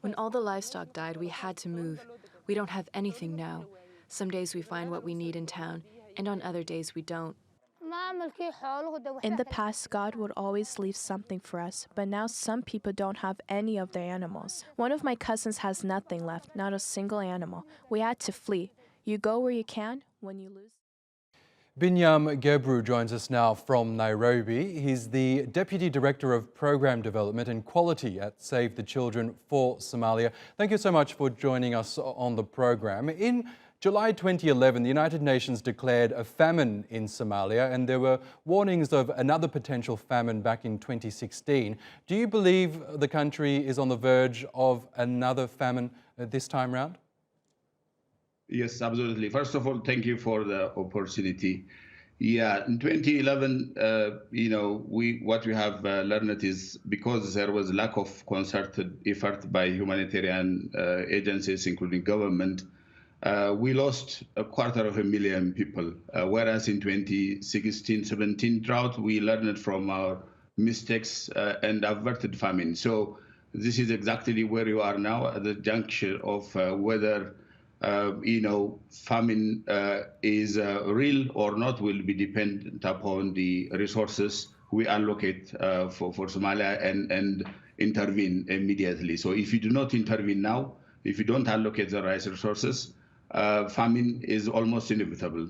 When all the livestock died, we had to move. We don't have anything now. Some days we find what we need in town, and on other days we don't. In the past, God would always leave something for us, but now some people don't have any of their animals. One of my cousins has nothing left, not a single animal. We had to flee. You go where you can, when you lose. Binyam Gebru joins us now from Nairobi. He's the Deputy Director of Program Development and Quality at Save the Children for Somalia. Thank you so much for joining us on the program. In July 2011, the United Nations declared a famine in Somalia, and there were warnings of another potential famine back in 2016. Do you believe the country is on the verge of another famine this time round? Yes, absolutely. First of all, thank you for the opportunity. Yeah, in 2011, what we have learned is because there was lack of concerted effort by humanitarian agencies, including government, we lost 250,000 people. Whereas in 2016-17 drought, we learned from our mistakes and averted famine. So this is exactly where you are now at the juncture of whether famine is real or not will be dependent upon the resources we allocate for Somalia and intervene immediately. So if you do not intervene now, if you don't allocate the right resources, famine is almost inevitable.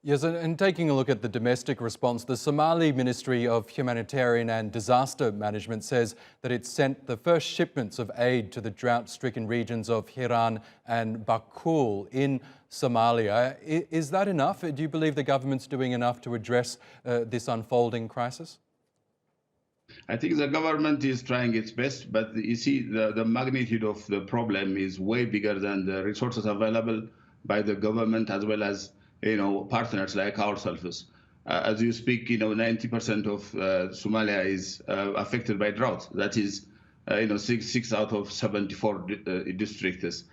Yes, and taking a look at the domestic response, the Somali Ministry of Humanitarian and Disaster Management says that it sent the first shipments of aid to the drought-stricken regions of Hiran and Bakul in Somalia. Is that enough? Do you believe the government's doing enough to address this unfolding crisis? I think the government is trying its best, but you see, the magnitude of the problem is way bigger than the resources available by the government as well as partners like ourselves. As you speak, 90% of Somalia is affected by drought. That is, 6 out of 74 districts.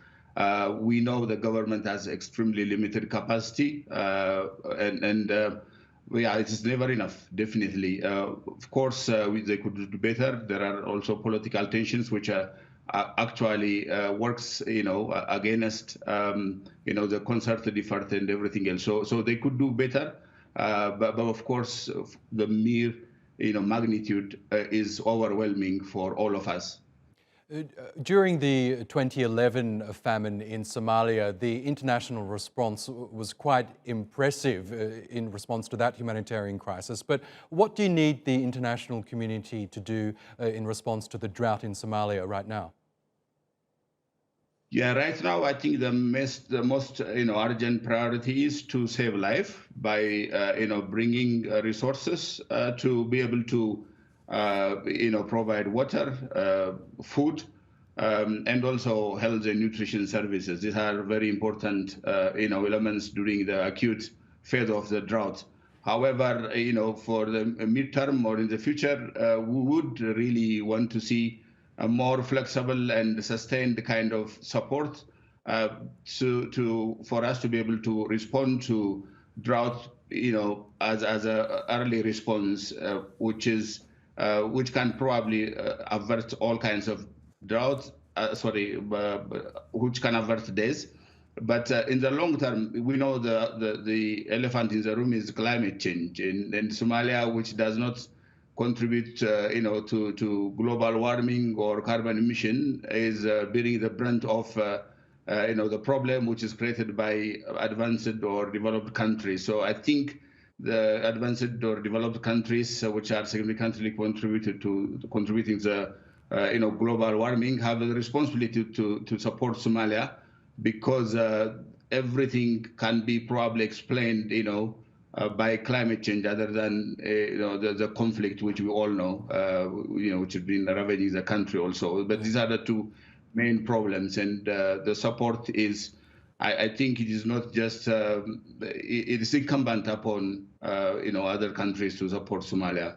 We know the government has extremely limited capacity, yeah, it is never enough, definitely. Of course, they could do better. There are also political tensions which are actually works, against, the concerted effort and everything else. So they could do better, but of course, the mere, magnitude is overwhelming for all of us. During the 2011 famine in Somalia, the international response was quite impressive in response to that humanitarian crisis. But what do you need the international community to do in response to the drought in Somalia right now? Yeah, right now I think the most urgent priority is to save life by bringing resources to be able to provide water, food, and also health and nutrition services. These are very important elements during the acute phase of the drought. However, for the midterm or in the future, we would really want to see a more flexible and sustained kind of support for us to be able to respond to drought, as an early response, which can probably avert all kinds of drought, which can avert deaths. But in the long term, we know the elephant in the room is climate change in Somalia, which does not contribute, to global warming or carbon emission, is bearing the brunt of, the problem which is created by advanced or developed countries. So I think the advanced or developed countries, which are significantly contributing the, global warming, have a responsibility to support Somalia, because everything can be probably explained, by climate change, other than the conflict which we all know, which has been ravaging the country also. But these are the two main problems, and the support is, I think, it is not just it is incumbent upon other countries to support Somalia.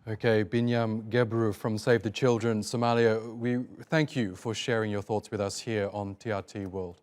Okay, Binyam Gebru from Save the Children Somalia, we thank you for sharing your thoughts with us here on TRT World.